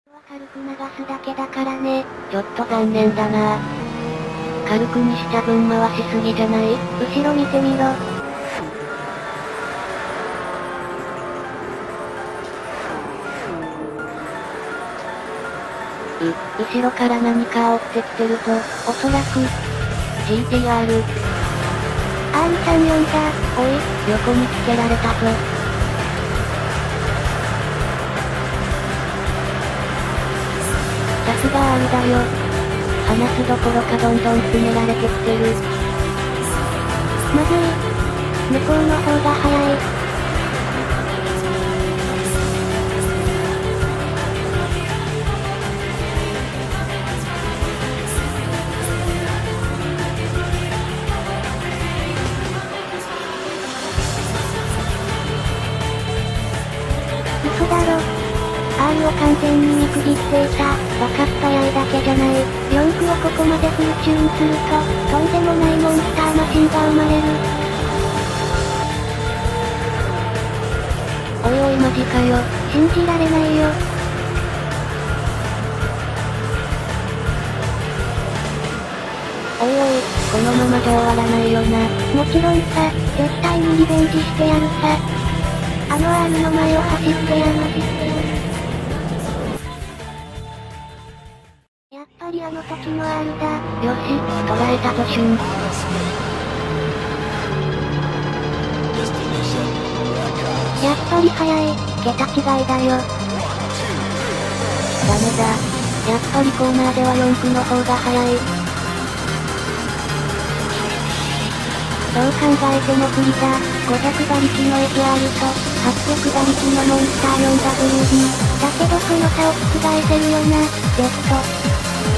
軽く流すだけだからね。ちょっと残念だな。軽くにしちゃ分回しすぎじゃない？後ろ見てみろ。後ろから何か追ってきてるぞ。おそらく GTR。R34 だ。おい、横につけられたぞ。さすが R だよ。離すどころかどんどん詰められてきてる。まずい。向こうの方が早い。嘘だろ。R を完全に見くびっていた。わかったやいだけじゃない。4区をここまでフルチューンすると、とんでもないモンスターマシンが生まれる。おいおいマジかよ。信じられないよ。おいおい、このままじゃ終わらないよな。もちろんさ、絶対にリベンジしてやるさ。あの R の前を走ってやる。やっぱりあの時の R だ。よし、捉えたぞシュン。やっぱり速い。桁違いだよ。ダメだ。やっぱりコーナーでは4区の方が速い。どう考えても不利だ。500馬力の SR と、800馬力のモンスター 4WD。だけどその差を覆せるよな、ジェット。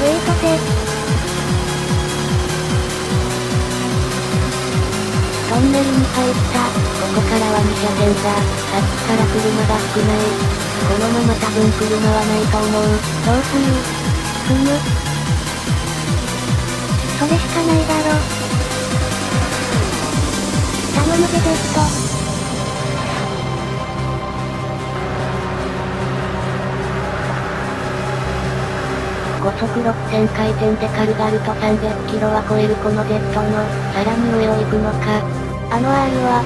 ウェイトで。トンネルに入った。ここからは2車線だ。さっきから車が少ない。このまま多分車はないと思う。どうする？踏む？それしかないだろ。頼むぜジェット。5速6000回転で軽々と300キロは超えるこのジェットの、さらに上を行くのか。あの R は。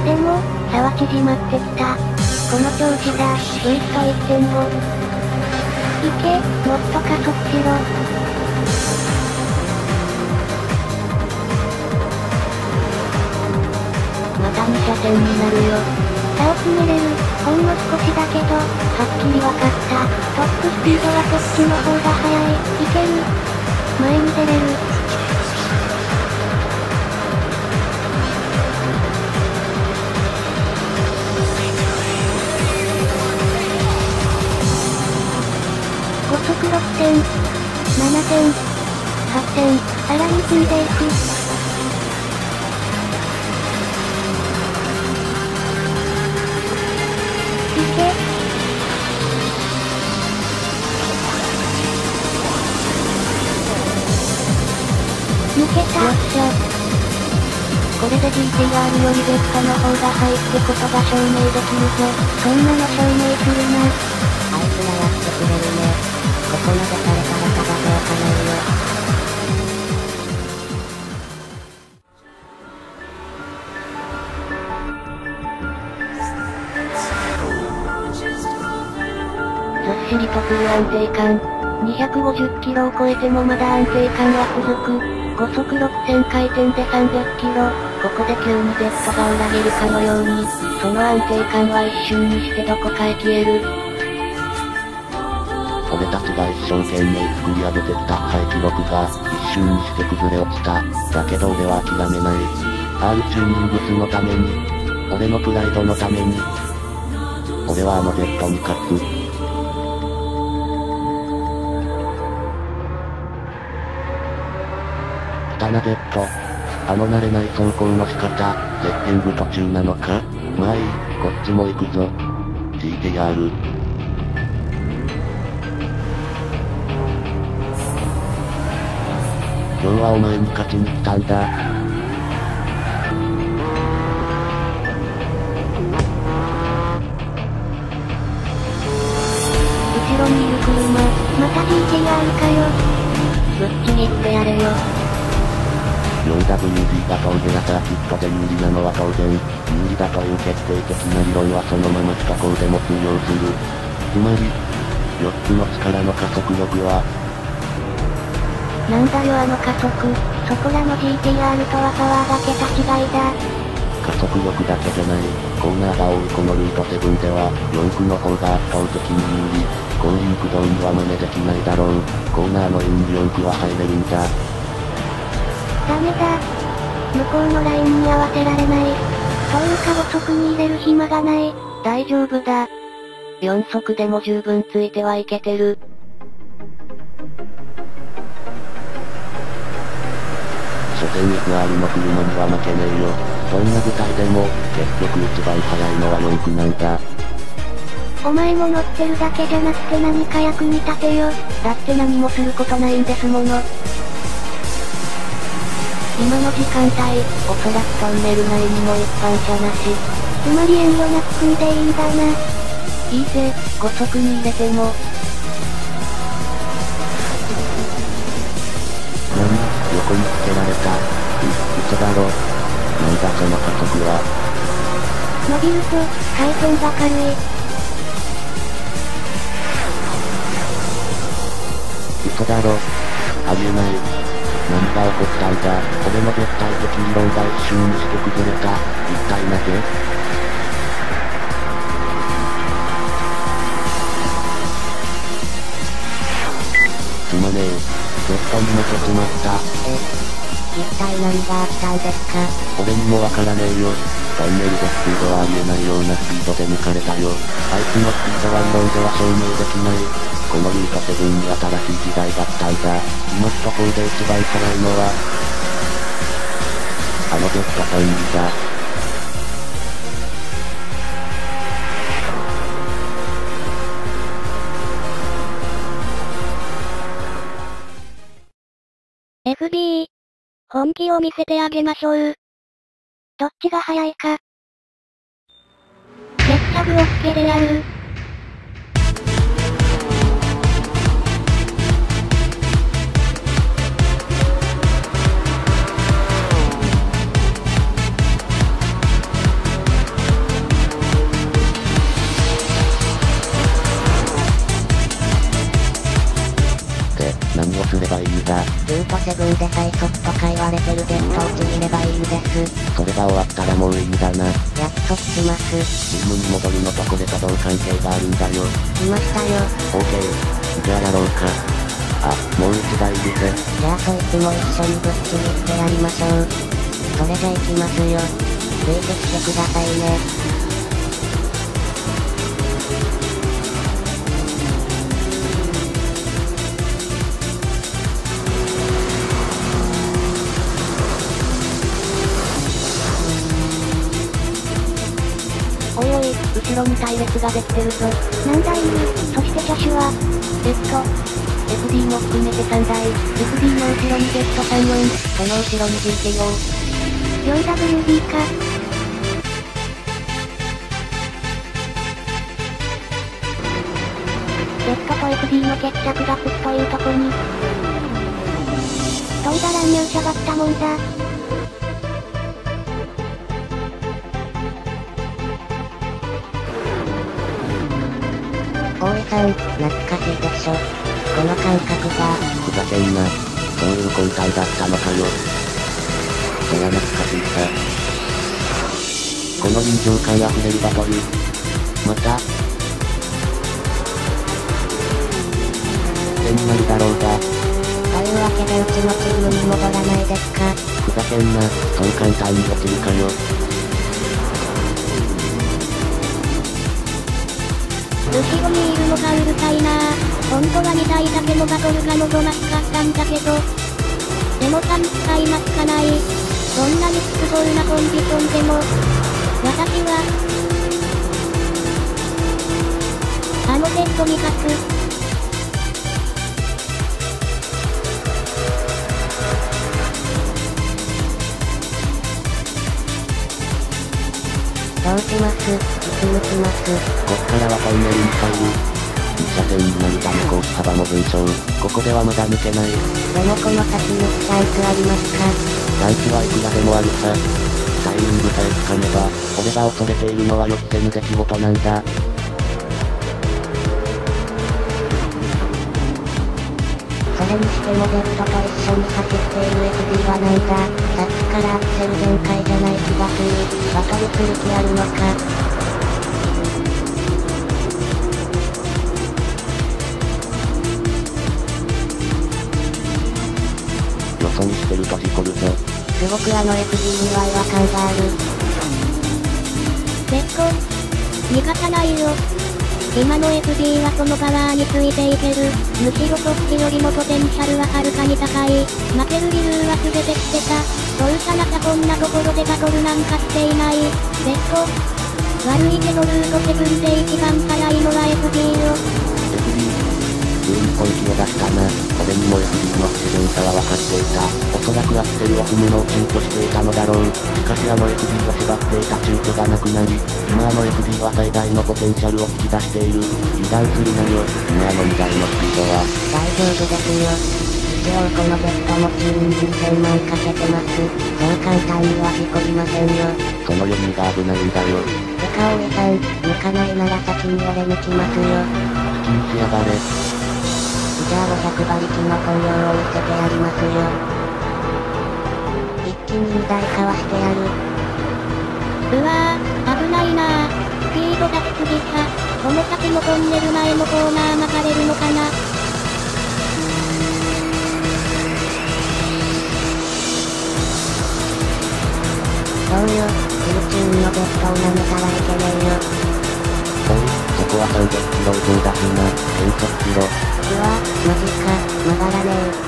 でも、差は縮まってきた。この調子だ。スイット 1.5。いけ、もっと加速しろ。また2車線になるよ。差を詰めれる。ほんの少しだけど、はっきりわかった。トップスピードはこっちの方が速い。いける。前に出れる。5速6点、7点、8点、さらに積んでいく。抜けた。よっしゃ。これで GTR よりジェットの方が速いってことが証明できるぞ。そんなの証明するな。あいつらやってくれるね。ここまでされたらただでおかないよ。ずっしりとする安定感。250キロを超えてもまだ安定感は続く。5速6000回転で300キロ。ここで急にジェットが裏切るかのように、その安定感は一瞬にしてどこかへ消える。俺たちが一生懸命作り上げてきたハイ記録が一瞬にして崩れ落ちた。だけど俺は諦めない。R チューニングスのために、俺のプライドのために、俺はあのジェットに勝つ。来たなジェット。あの慣れない走行の仕方、セッティング途中なのか？まあいい、こっちも行くぞ。GTR。今日はお前に勝ちに来たんだ。がいいかよ。ぶっちぎってやれよ。4WD が峠やサーキットで有利なのは当然、有利だという決定的な理論はそのまま不可抗でも通用する。つまり、4つの力の加速力は、なんだよあの加速、そこらの GTR とはパワーが桁違いだ。加速力だけじゃない、コーナーが多いこのルート7では、4区の方が圧倒的に有利。後輪駆動には真似できないだろう。コーナーのイン4区は入れるんだ。ダメだ。向こうのラインに合わせられない。というか5速に入れる暇がない。大丈夫だ。4速でも十分ついてはいけてる。所詮 FR の車には負けねえよ。どんな舞台でも、結局一番速いのは4区なんだ。お前も乗ってるだけじゃなくて何か役に立てよ。だって何もすることないんですもの。今の時間帯、おそらくトンネル内にも一般車なし。つまり遠慮なく組んでいいんだな。いいぜ、5速に入れても。横につけられた。嘘だろ。なんだその加速は。伸びると、回転が軽い。嘘だろ。ありえない。何が起こったんだ。俺の絶対的理論が一瞬にして崩れた。一体なぜ？すまねえ。絶対に負けちまった。一体何があったんですか？俺にもわからねえよ。トンネルでスピードはありえないようなスピードで抜かれたよ。あいつのスピードは理論では証明できない。このルート7に新しい時代が来たんだ。今首都高で一番速いのは、あのジェットファインだ。FB、本気を見せてあげましょう。どっちが速いか。決着をつけてやる。何をすればいいんだ。ルート7で最速とか言われてるデッド落ち見ればいいんです。それが終わったらもういいんだな。約束します。チームに戻るのとこれとどう関係があるんだよ。来ましたよ。OK。じゃあやろうか。あ、もう一台いるぜ。じゃあそいつも一緒にぶっちぎってやりましょう。それじゃ行きますよ。ついてきてくださいね。おいおい、後ろに隊列ができてるぞ。何台いる？そして車種はFD も含めて3台。FD の後ろに Z34、その後ろに GTO。4WD か。Z と FD の決着がつくというとこに。といだ乱入者だったもんだ。大江さん、懐かしいでしょ。この感覚が。ふざけんな。そういう交代だったのかよ。そりゃ懐かしいさ。この臨場感あふれるバトル。またになるだろうが。というわけでうちのチームに戻らないですか。ふざけんな。そう簡単に落ちるかよ。後ろにいるのがうるさいなぁ。本当は2台だけのバトルが望ましかったんだけど。でも3使いますかない。どんなに不都合なコンディションでも。私は、あのセットに勝つ。どうします？いつ抜きます？こっからはトンネルに入る。車線になるためコース幅も減少。ここではまだ抜けない。でもこの先のチャンスありますか？チャンスはいくらでもあるさ。タイミングさえつかめば、俺が恐れているのは予期せぬ出来事なんだ。それにしても Z と一緒に走っている FD はないだ。さっきからアクセル全開じゃない気がする。バトルする気あるのか？よそ見してると事故るぞ。すごくあの FD には違和感がある。Z、味方ないよ。今の FD はそのパワーについていける。むしろそっちよりもポテンシャルははるかに高い。負ける理由は全て知ってた。トルシャなさこんなところでバトルなんかしていない。Z、悪いけどルート7で一番早いのは FD よ。急に本気を出したな。俺にも FD の不自然さは分かっていた。おそらくアクセルを踏むのを躊躇していたのだろう。しかしあの FD を縛っていた躊躇がなくなり、今あの FD は最大のポテンシャルを引き出している。油断するなよ。今の2台のスピードは。大丈夫ですよ。一応この Z もチューンに2000万かけてます。そう簡単には事故りませんよ。その余裕が危ないんだよ。てかおいさん、抜かないなら先に俺抜きますよ。好きにしやがれ。じゃあ500馬力の本領を見せてやりますよ。一気に2台かわしてやる。うわぁ、危ないなぁ。スピード出しすぎた。この先のトンネル前のコーナー巻かれるのかな。そうよ、フルチューンの Z を舐めたらいけねえよ。おい、そこは300キロ以上だしな。減速しろ。うわ、マジか、曲がらねえ。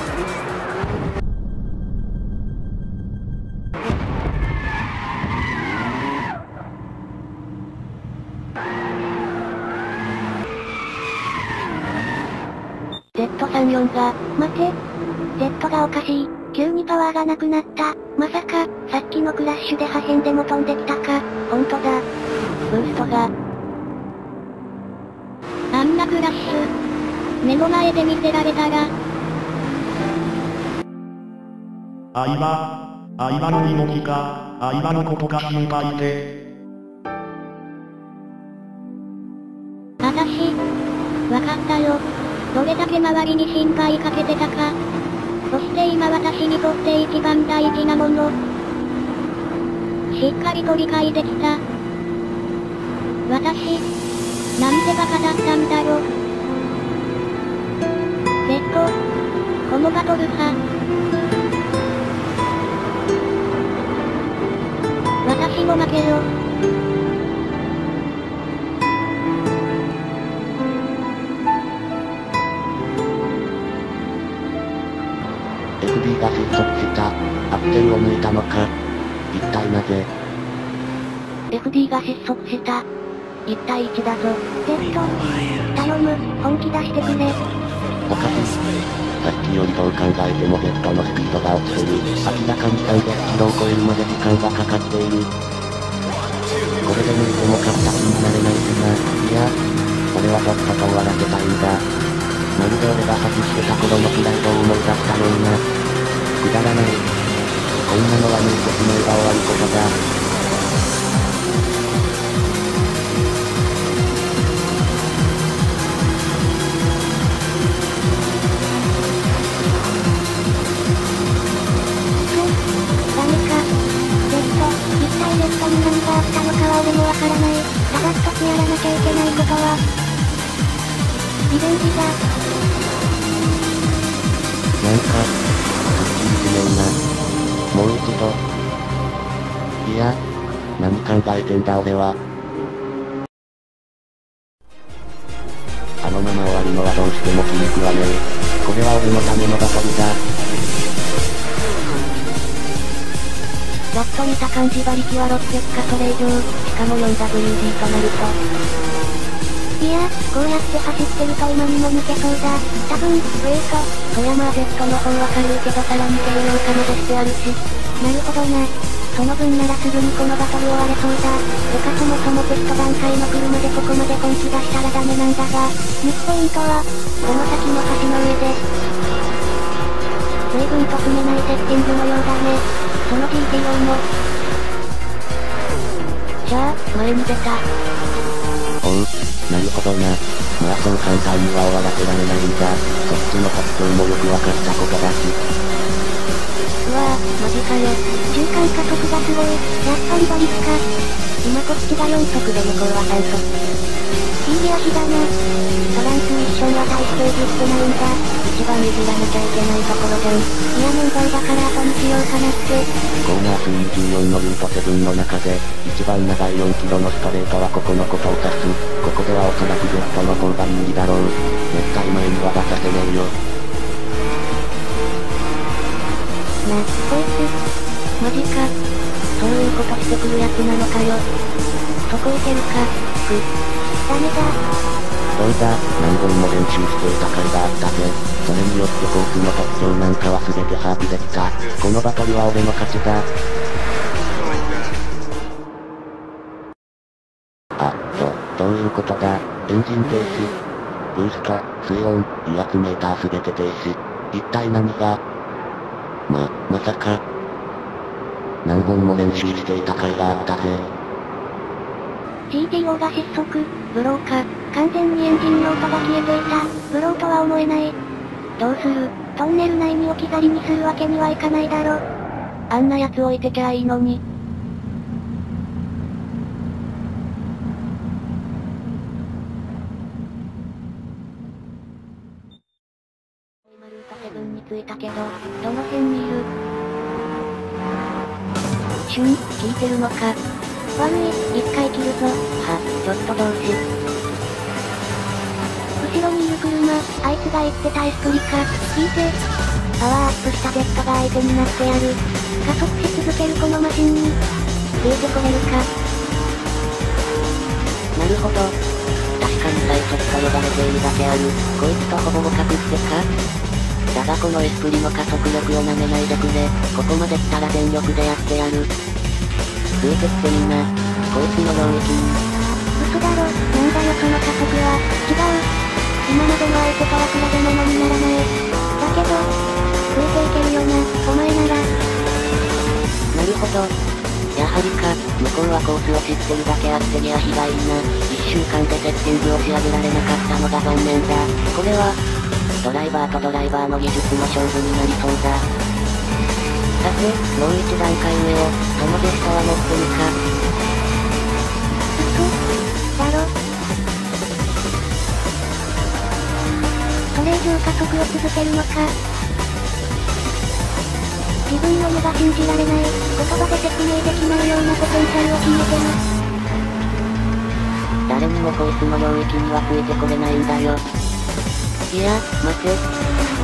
Z34 が、待て。Z がおかしい。急にパワーがなくなった。まさか、さっきのクラッシュで破片でも飛んできたか。ほんとだ。ブーストが。あんなクラッシュ。目の前で見せられたら。相葉の命か、相葉のことが心配で。あたし、わかったよ。どれだけ周りに心配かけてたか。そして今私にとって一番大事なもの。しっかりと理解できた。私、なんてバカだったんだろ。Z、このバトル派。私も負けよ。FD が失速した。アクセルを抜いたのか。一体なぜ？ FD が失速した。1対1だぞ。Z、頼む、本気出してくれ。おかしい。さっきよりどう考えても Z のスピードが落ちてる。明らかに300キロを超えるまで時間がかかっている。これで抜いても勝った気になれないしな。いや、俺はとっとと終わらせたいんだ。まるで俺が走ってた頃のプライドを思い出したような。くだらない。こんなのは抜いてしまえば終わることだ。リベンジだ。なんか、はっきりしねえな。もう一度。いや、何考えてんだ俺は。あのまま終わるのはどうしても気に食わねえ。これは俺のためのバトルだ。ざっと見た感じ馬力は600かそれ以上、しかも 4WD となると。いや、こうやって走ってると今にも抜けそうだ。多分、そりゃまあ Z の方は軽いけどさらに軽量化までしてあるし。なるほどな。その分ならすぐにこのバトル終われそうだ。てかそもそもテスト段階の車でここまで本気出したらダメなんだが、ミスポイントは、この先の橋の上で。随分と踏めないセッティングのようだね。その GTO も。じゃあ、前に出た。おう、なるほどな。まあそう簡単には終わらせられないんだ。そっちの発想もよくわかったことだし。うわぁ、マジかよ。中間加速がすごい。やっぱり馬力か。今こっちが4速で向こうは3速。いいリア比だな。トランスミッションは大していじってないんだ。一番いじらなきゃいけないところじゃん。いやメンバーだから後にしようかなって。コーナー数24のルート7の中で、一番長い4キロのストレートはここのことを指す。ここではおそらくジェットの方が有利だろう。絶対前には出させねえよ。こいつ。マジか。そういうことしてくるやつなのかよ。そこいけるか。ダメだ。どうだ、何本も練習していた甲斐があったぜ。それによってコースの特徴なんかは全て把握できた。このバトルは俺の勝ちだ。あ、どういうことだ。エンジン停止。ブースト、水温、威圧メーター全て停止。一体何がまさか。何本も練習していた甲斐があったぜ。GTO が失速、ブローか。完全にエンジンの音が消えていた。ブローとは思えない。どうする？トンネル内に置き去りにするわけにはいかないだろ。あんな奴置いてきゃいいのに。今ルート7に着いたけど、どの辺にいる？シュン、聞いてるのか？悪い、一回切るぞ。ちょっと同士。後ろにいる車、あいつが言ってたエスプリか。聞いて。パワーアップしたジェットが相手になってやる。加速し続けるこのマシンに。ついてこれるか。なるほど。確かに最速と呼ばれているだけある。こいつとほぼ互角ってか？だがこのエスプリの加速力を舐めないでくれ。ここまで来たら全力でやってやる。ついてきていいな。こいつの領域に。嘘だろ、なんだよその加速は。違う。今までの相手とは比べ物にならない。だけど、ついていけるよな、お前なら。なるほど。やはりか、向こうはコースを知ってるだけあってギア比がいいな。1週間でセッティングを仕上げられなかったのが残念だ。これは、ドライバーとドライバーの技術の勝負になりそうだ。さて、もう一段階上を、そのジェストは持ってるか。だろ。それ以上加速を続けるのか。自分の目が信じられない、言葉で説明できないようなポテンシャルを秘めてます。誰にもこいつの領域にはついてこれないんだよ。いや、待て。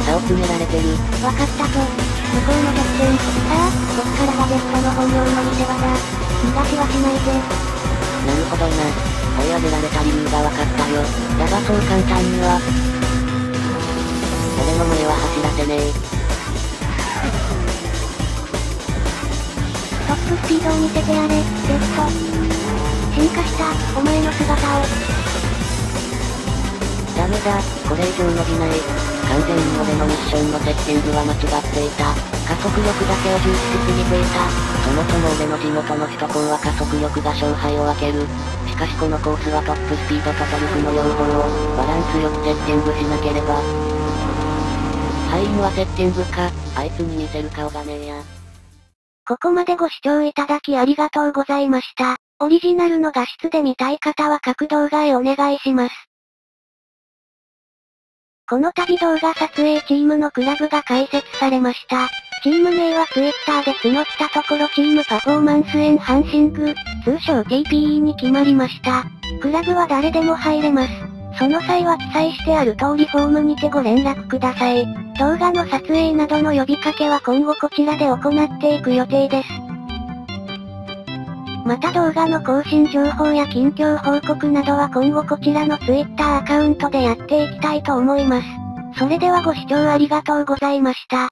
差を詰められてる。わかったぞ。向こうの逆転。ああ、こっからがジェットの本領の見せ場だ。逃がしはしないぜ。なるほどな。追い上げられた理由がわかったよ。だがそう簡単には。俺の前は走らせねえ。トップスピードを見せてやれ、ジェット。進化した、お前の姿を。ダメだ、これ以上伸びない。完全に俺のミッションのセッティングは間違っていた。加速力だけを重視しすぎていた。そもそも俺の地元の首都高は加速力が勝敗を分ける。しかしこのコースはトップスピードとトルクの両方をバランスよくセッティングしなければ。敗因はセッティングか、あいつに似てる顔がねえや。ここまでご視聴いただきありがとうございました。オリジナルの画質で見たい方は各動画へお願いします。この度動画撮影チームのクラブが開設されました。チーム名は Twitter で募ったところチームパフォーマンスエンハンシング、通称 TPE に決まりました。クラブは誰でも入れます。その際は記載してある通りフォームにてご連絡ください。動画の撮影などの呼びかけは今後こちらで行っていく予定です。また動画の更新情報や近況報告などは今後こちらの Twitter アカウントでやっていきたいと思います。それではご視聴ありがとうございました。